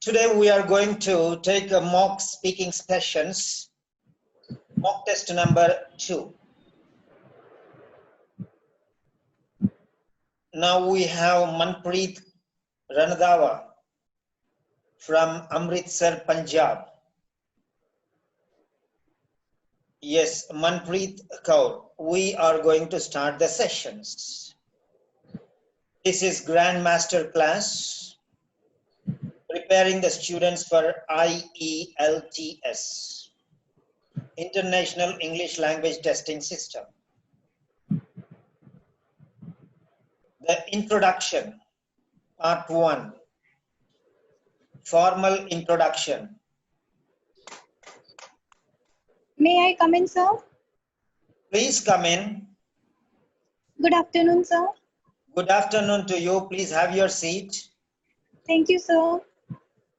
Today we are going to take a mock speaking sessions, mock test number 2. Now we have Manpreet Ranadhawa from Amritsar, Punjab. Yes, Manpreet Kaur. We are going to start the sessions. This is Grandmaster class, preparing the students for Ielts, International English Language Testing System. The introduction, part 1, formal introduction. May I come in, sir? Please come in. Good afternoon, sir. Good afternoon to you. Please have your seat. Thank you, sir.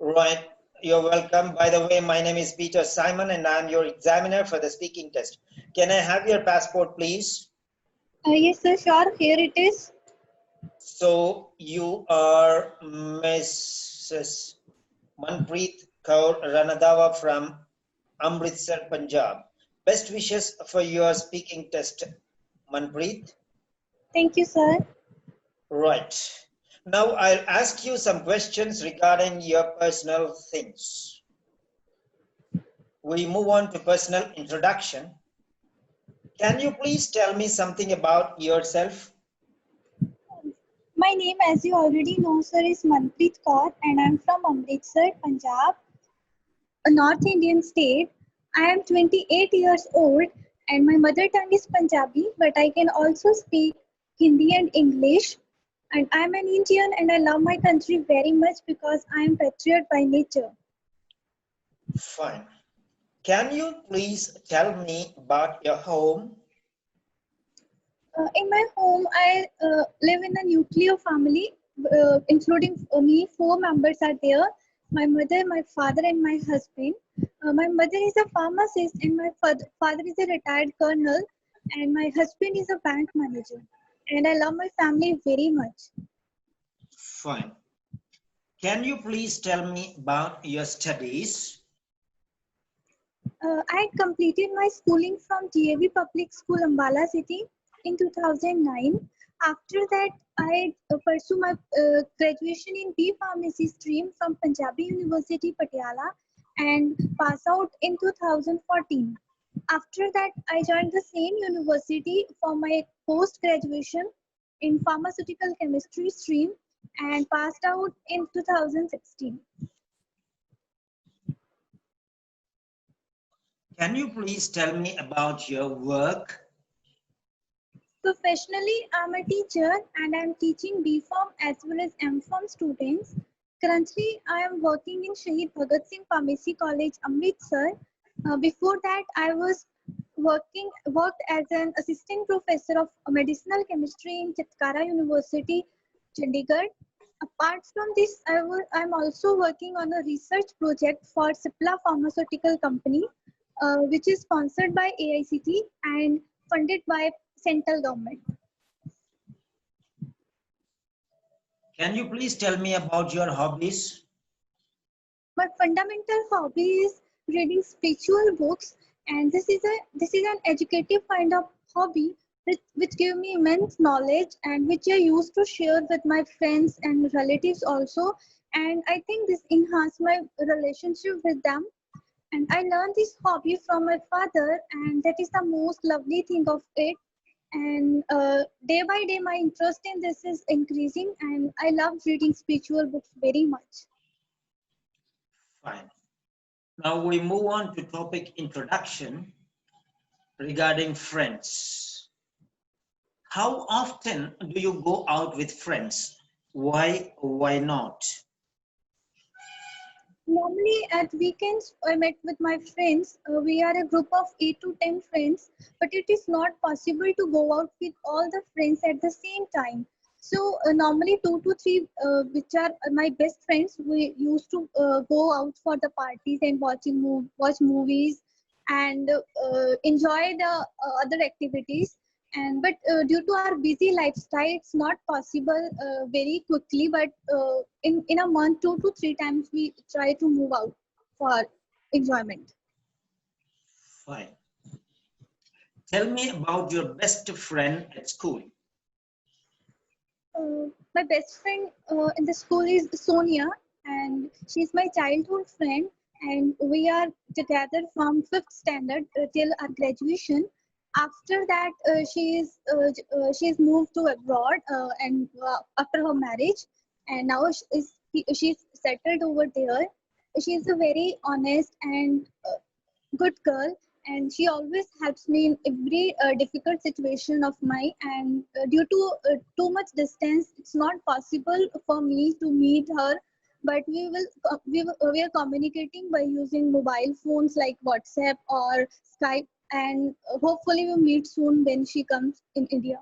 Right, you're welcome. By the way, my name is Peter Simon and I'm your examiner for the speaking test. Can I have your passport, please? Yes, sir, sure. Here it is. So you are Mrs. Manpreet Kaur Ranadhawa from Amritsar, Punjab. Best wishes for your speaking test, Manpreet. Thank you, sir. Right. Now I'll ask you some questions regarding your personal things. We move on to personal introduction. Can you please tell me something about yourself? My name, as you already know, sir, is Manpreet Kaur, and I'm from Amritsar, Punjab, a North Indian state. I am 28 years old, and my mother tongue is Punjabi, but I can also speak Hindi and English. And I'm an Indian, and I love my country very much because I am patriot by nature. Fine. Can you please tell me about your home? In my home, I live in a nuclear family, including me. 4 members are there. My mother, my father, and my husband. My mother is a pharmacist, and my father is a retired colonel, and my husband is a bank manager. And I love my family very much. Fine. Can you please tell me about your studies? I had completed my schooling from DAV Public School, Ambala City in 2009. After that, I pursued my graduation in B Pharmacy stream from Punjabi University, Patiala, and pass out in 2014. After that, I joined the same university for my post-graduation in pharmaceutical chemistry stream and passed out in 2016. Can you please tell me about your work? Professionally, I'm a teacher and I'm teaching B.Pharm as well as M.Pharm students. Currently, I am working in Shahid Bhagat Singh Pharmacy College, Amritsar. Before that, I was worked as an assistant professor of medicinal chemistry in Chitkara University, Chandigarh. Apart from this, I'm also working on a research project for Cipla Pharmaceutical Company, which is sponsored by AICT and funded by central government. Can you please tell me about your hobbies? My fundamental hobby is reading spiritual books, and this is an educative kind of hobby which give me immense knowledge and which I used to share with my friends and relatives also. And I think this enhanced my relationship with them. And I learned this hobby from my father, and that is the most lovely thing of it. And day by day, my interest in this is increasing, and I love reading spiritual books very much. Fine. Now we move on to topic introduction regarding friends. How often do you go out with friends? Why or why not? Normally at weekends, I met with my friends. We are a group of 8 to 10 friends, but it is not possible to go out with all the friends at the same time. So normally 2 to 3, which are my best friends, we used to go out for the parties and watch movies and enjoy the other activities. And but due to our busy lifestyle, it's not possible very quickly. But in a month, 2 to 3 times, we try to move out for enjoyment. Fine. Tell me about your best friend at school. My best friend in the school is Sonia, and she's my childhood friend. And we are together from fifth standard till our graduation. After that, she's moved to abroad, and after her marriage, and now she's settled over there. She's a very honest and good girl, and she always helps me in every difficult situation of mine. And due to too much distance, it's not possible for me to meet her, but we are communicating by using mobile phones like WhatsApp or Skype, and hopefully we'll meet soon when she comes in India.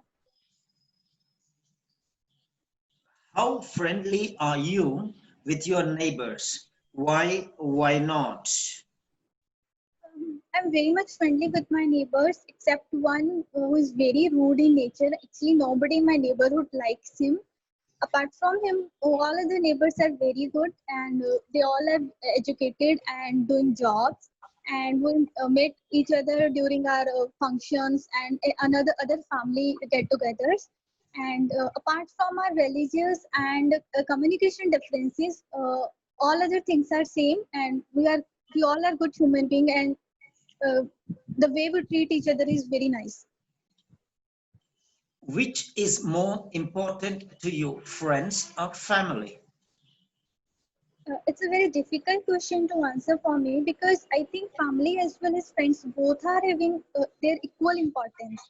How friendly are you with your neighbors? Why not? I'm very much friendly with my neighbors, except one who is very rude in nature. Actually, nobody in my neighborhood likes him. Apart from him, all other neighbors are very good, and they all are educated and doing jobs. And we met each other during our functions and another other family get-togethers. And apart from our religious and communication differences, all other things are same, and we all are good human being, and uh, the way we treat each other is very nice. Which is more important to you, friends or family? It's a very difficult question to answer for me, because I think family as well as friends both are having their equal importance.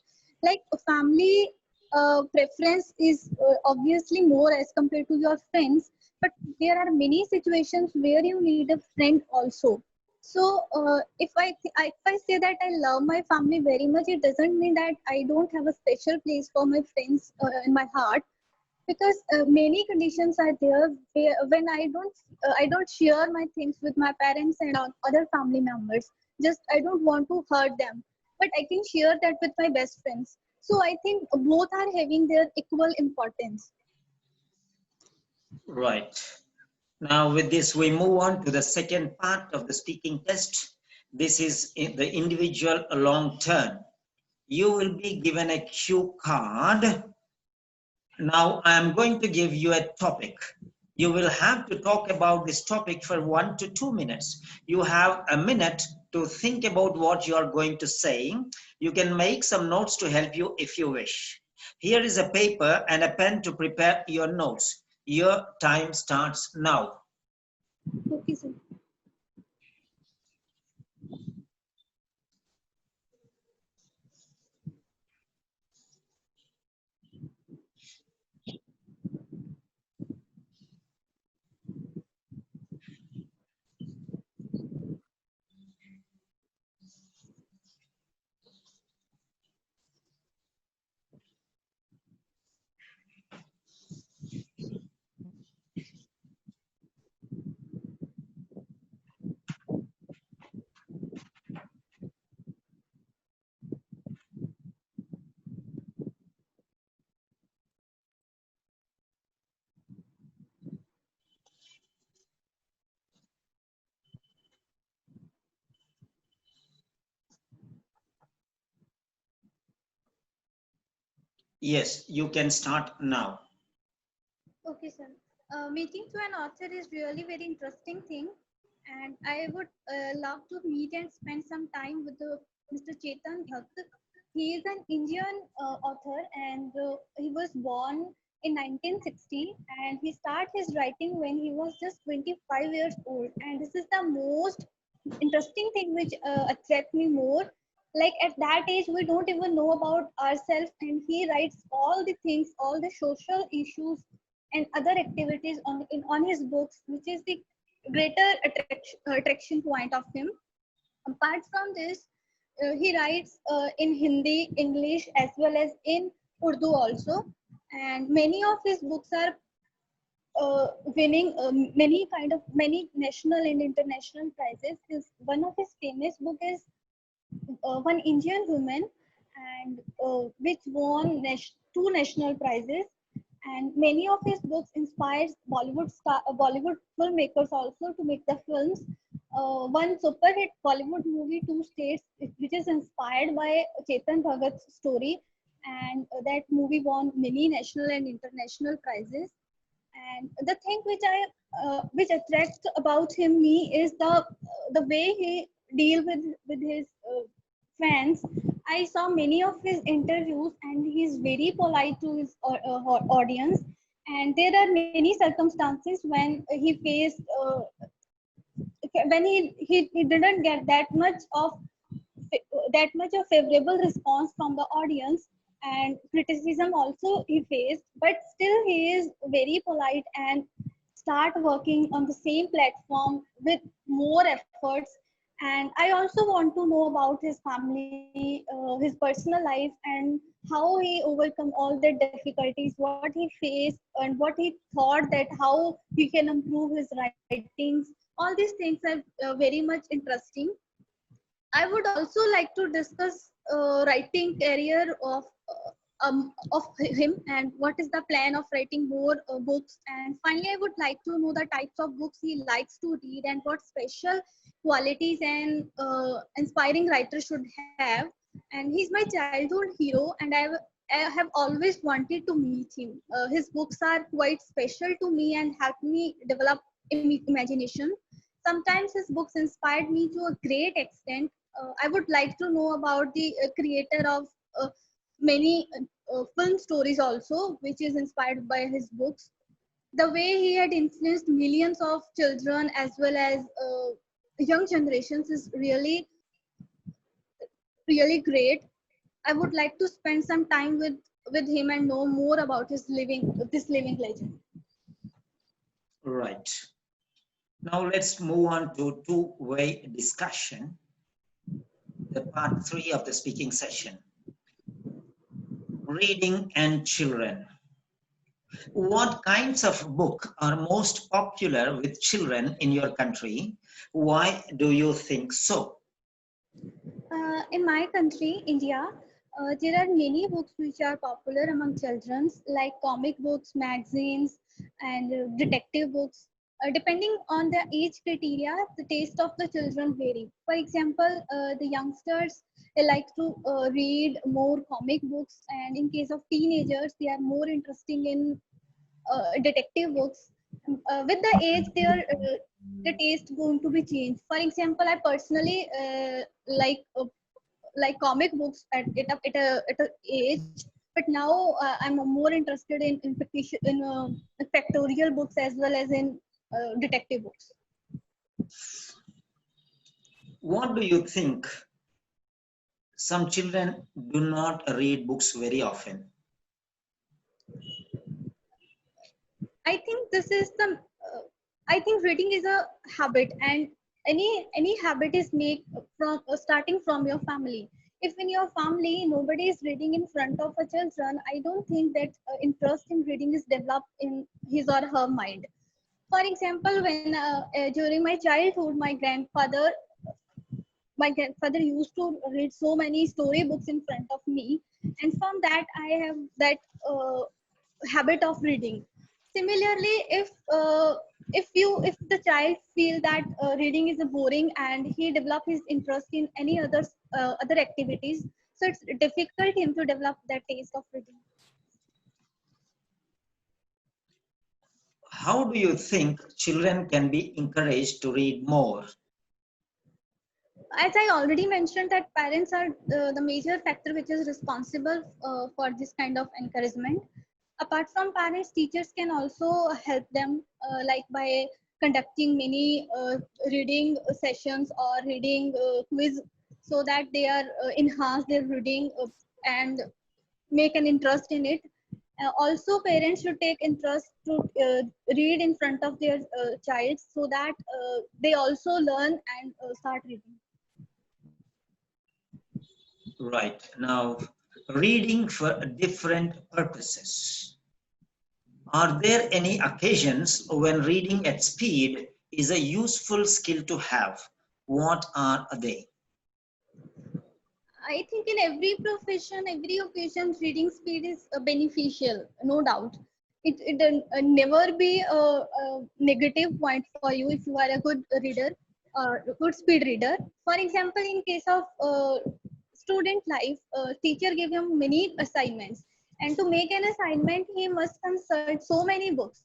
Like a family preference is obviously more as compared to your friends, but there are many situations where you need a friend also. So if I say that I love my family very much, it doesn't mean that I don't have a special place for my friends in my heart, because many conditions are there where, when I don't share my things with my parents and other family members. Just I don't want to hurt them, but I can share that with my best friends. So I think both are having their equal importance. Right. Now, with this, we move on to the second part of the speaking test. This is the individual long turn. You will be given a cue card. Now, I am going to give you a topic. You will have to talk about this topic for 1 to 2 minutes. You have a minute to think about what you are going to say. You can make some notes to help you if you wish. Here is a paper and a pen to prepare your notes. Your time starts now. Okay, sir. Yes, you can start now. Okay, sir. Meeting to an author is really very interesting thing, and I would love to meet and spend some time with Mr. Chetan Bhakt. He is an Indian author, and he was born in 1960, and he started his writing when he was just 25 years old. And this is the most interesting thing which attracts me more. Like at that age, we don't even know about ourselves, and he writes all the things, all the social issues and other activities on his books, which is the greater attraction point of him. Apart from this, he writes in Hindi, English, as well as in Urdu also. And many of his books are winning many national and international prizes. One of his famous book is One Indian Woman, and which won two national prizes. And many of his books inspires Bollywood filmmakers also to make the films. One super hit Bollywood movie, Two States, which is inspired by Chetan Bhagat's story, and that movie won many national and international prizes. And the thing which attracts about me is the way he deal with his fans. I saw many of his interviews, and he's very polite to his audience. And there are many circumstances when he faced when he didn't get that much of favorable response from the audience, and criticism also he faced, but still he is very polite and start working on the same platform with more efforts. And I also want to know about his family, his personal life, and how he overcome all the difficulties, what he faced, and what he thought that how he can improve his writings. All these things are very much interesting. I would also like to discuss writing career of him, and what is the plan of writing more books. And finally, I would like to know the types of books he likes to read and what special qualities and inspiring writer should have. And he's my childhood hero, and I have always wanted to meet him. His books are quite special to me and help me develop imagination. Sometimes his books inspired me to a great extent. I would like to know about the creator of many film stories also, which is inspired by his books. The way he had influenced millions of children as well as young generations is really great. I would like to spend some time with him and know more about this living legend. Right. Now let's move on to two-way discussion, the part 3 of the speaking session. Reading and children. What kinds of books are most popular with children in your country? Why do you think so? In my country, India, there are many books which are popular among children, like comic books, magazines, and detective books. Depending on the age criteria, the taste of the children vary. For example, the youngsters they like to read more comic books, and in case of teenagers, they are more interested in detective books. With the age, the taste going to be changed. For example, I personally like comic books at a age, but now I'm more interested in factorial books as well as in detective books. What do you think? Some children do not read books very often. I think this is the I think reading is a habit, and any habit is made from starting from your family. If in your family nobody is reading in front of a children, I don't think that interest in reading is developed in his or her mind. For example, when during my childhood, my grandfather used to read so many storybooks in front of me, and from that I have that habit of reading. Similarly, if the child feel that reading is boring and he develop his interest in any other activities, so it's difficult him to develop that taste of reading. How do you think children can be encouraged to read more? As I already mentioned, that parents are the major factor which is responsible for this kind of encouragement. Apart from parents, teachers can also help them, like by conducting many reading sessions or reading quiz, so that they are enhance their reading and make an interest in it. Also, parents should take interest to read in front of their child, so that they also learn and start reading. Right. Now, reading for different purposes. Are there any occasions when reading at speed is a useful skill to have? What are they? I think in every profession, every occasion, reading speed is beneficial, no doubt. It never be a negative point for you if you are a good reader, a good speed reader. For example, in case of student life, teacher give him many assignments, and to make an assignment, he must consult so many books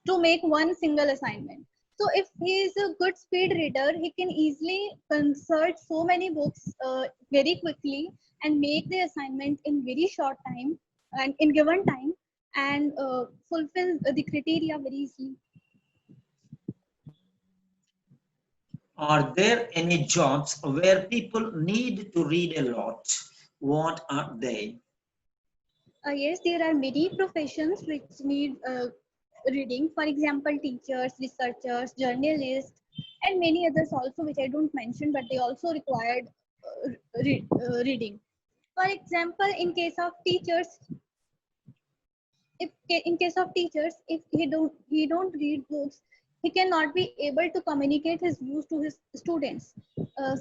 to make one single assignment. So if he is a good speed reader, he can easily consult so many books very quickly and make the assignment in very short time and in given time, and fulfill the criteria very easily. Are there any jobs where people need to read a lot? What are they? Yes, there are many professions which need reading. For example, teachers, researchers, journalists, and many others also, which I don't mention, but they also required reading. For example, in case of teachers, if in case of teachers, if he don't read books, he cannot be able to communicate his views to his students.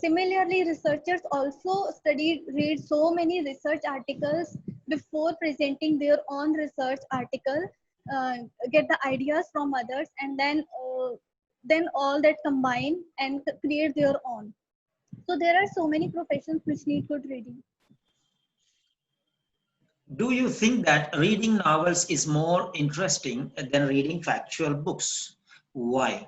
Similarly, researchers also read so many research articles before presenting their own research article, uh, get the ideas from others, and then all that combine and create their own. So there are so many professions which need good reading. Do you think that reading novels is more interesting than reading factual books? Why?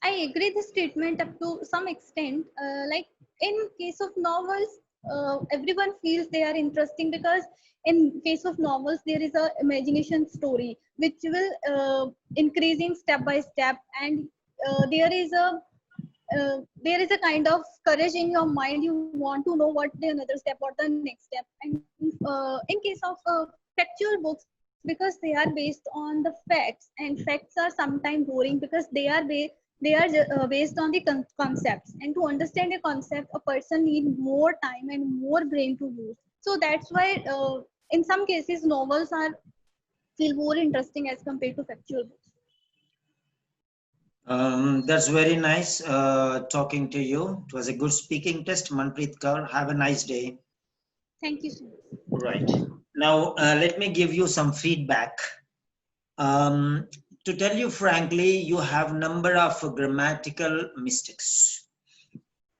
I agree this statement up to some extent. Like in case of novels, everyone feels they are interesting because in case of novels there is a imagination story which will increasing step by step, and there is a kind of courage in your mind. You want to know what the another step, what the next step. And in case of factual books, because they are based on the facts, and facts are sometimes boring because they are based on the concepts, and to understand a concept a person need more time and more brain to use. So that's why in some cases novels are feel more interesting as compared to factual books. That's very nice talking to you. It was a good speaking test, Manpreet Kaur. Have a nice day. Thank you so much. Right. Now, let me give you some feedback. Um, to tell you frankly, you have number of grammatical mistakes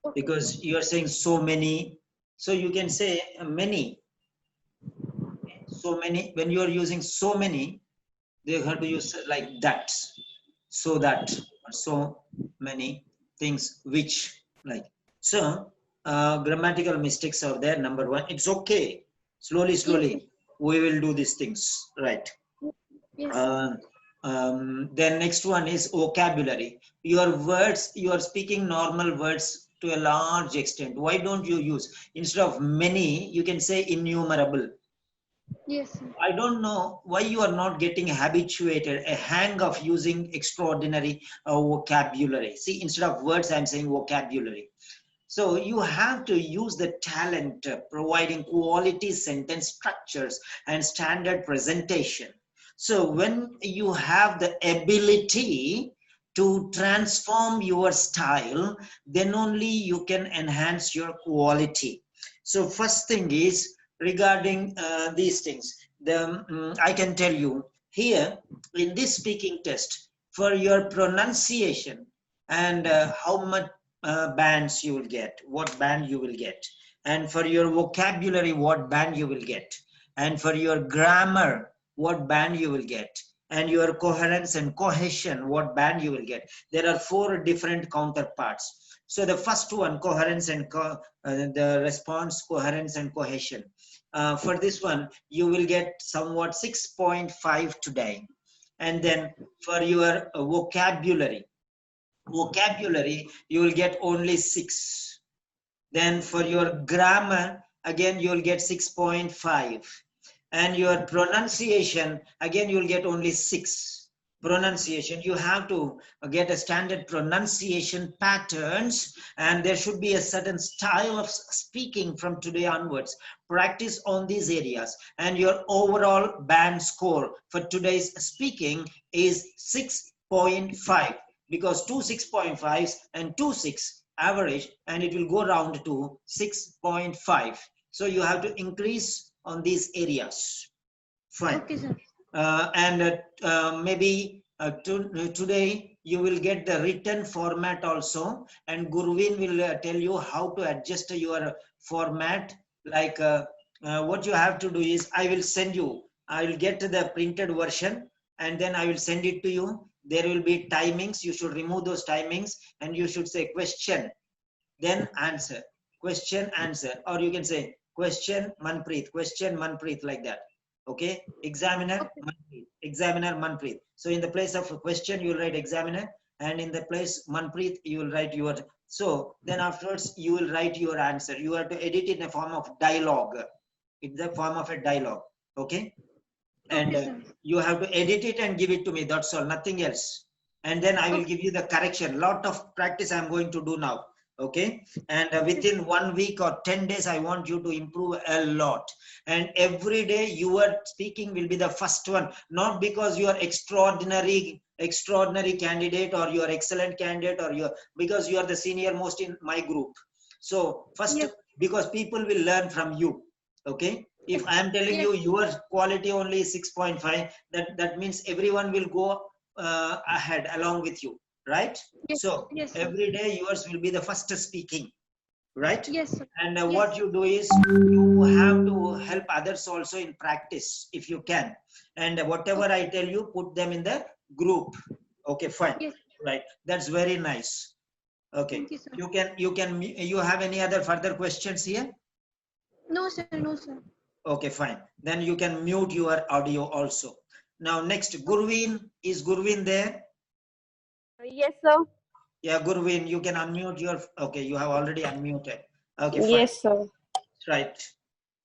Okay. because you are saying so many. So you can say many, so many. When you are using so many, they have to use like that, so that, or so many things which, like. So grammatical mistakes are there. Number one, it's okay. Slowly, Yes, slowly, we will do these things, right? yes, Uh, then next one is vocabulary. Your words, you are speaking normal words to a large extent. Why don't you use, instead of many, you can say innumerable. yes, sir. I don't know why you are not getting habituated, a hang of using extraordinary vocabulary. See, instead of words, I'm saying vocabulary. So you have to use the talent providing quality sentence structures and standard presentation. So when you have the ability to transform your style, then only you can enhance your quality. So first thing is regarding these things. I can tell you here in this speaking test, for your pronunciation and how much bands you will get, what band you will get, and for your vocabulary, what band you will get, and for your grammar, what band you will get, and your coherence and cohesion, what band you will get. There are four different counterparts. So the first one, coherence and the response, coherence and cohesion. For this one, you will get somewhat 6.5 today. And then for your vocabulary, you will get only 6. Then for your grammar, again, you will get 6.5. And your pronunciation, again, you will get only 6. Pronunciation, you have to get a standard pronunciation patterns, and there should be a certain style of speaking from today onwards. Practice on these areas, and your overall band score for today's speaking is 6.5, because two 6.5s and two 6 average, and it will go round to 6.5. So you have to increase on these areas. Fine. Okay, sir. And maybe today you will get the written format also, and Gurvin will tell you how to adjust your format. Like what you have to do is, I will get the printed version, and then I will send it to you. There will be timings. You should remove those timings, and you should say question, then answer, question, answer, or you can say question Manpreet, like that. Okay, examiner Okay. Manpreet, examiner Manpreet. So in the place of a question, you will write examiner, and in the place Manpreet, you will write your. So then afterwards, you will write your answer. You have to edit it in a form of dialogue. It's the form of a dialogue. Okay, and Okay, sir. you have to edit it and give it to me. That's all, nothing else. And then I will Okay. give you the correction. Lot of practice I'm going to do now. Okay, and Okay, sir. within 1 week or 10 days, I want you to improve a lot. And every day your speaking will be the first one, not because you are extraordinary candidate, or you are excellent candidate, or because you are the senior most in my group. So first, Yes. because people will learn from you. Okay, if I am telling Yes. you your quality only is 6.5, that means everyone will go ahead along with you, right? Yes. So Yes, sir. every day yours will be the first speaking, right? Yes, sir. And Yes. what you do is, you have to help others also in practice if you can. And whatever Okay. I tell you, put them in the group. Okay, fine. Yes. Right. That's very nice. Okay. Thank you, sir. You have any other further questions here? No, sir. No, sir. Okay, fine. Then you can mute your audio also. Now next, Okay. Gurveen. Is Gurveen there? Yes, sir. Yeah, Gurveen, you can unmute your. Okay, you have already unmuted. Okay, fine. Yes, sir. Right.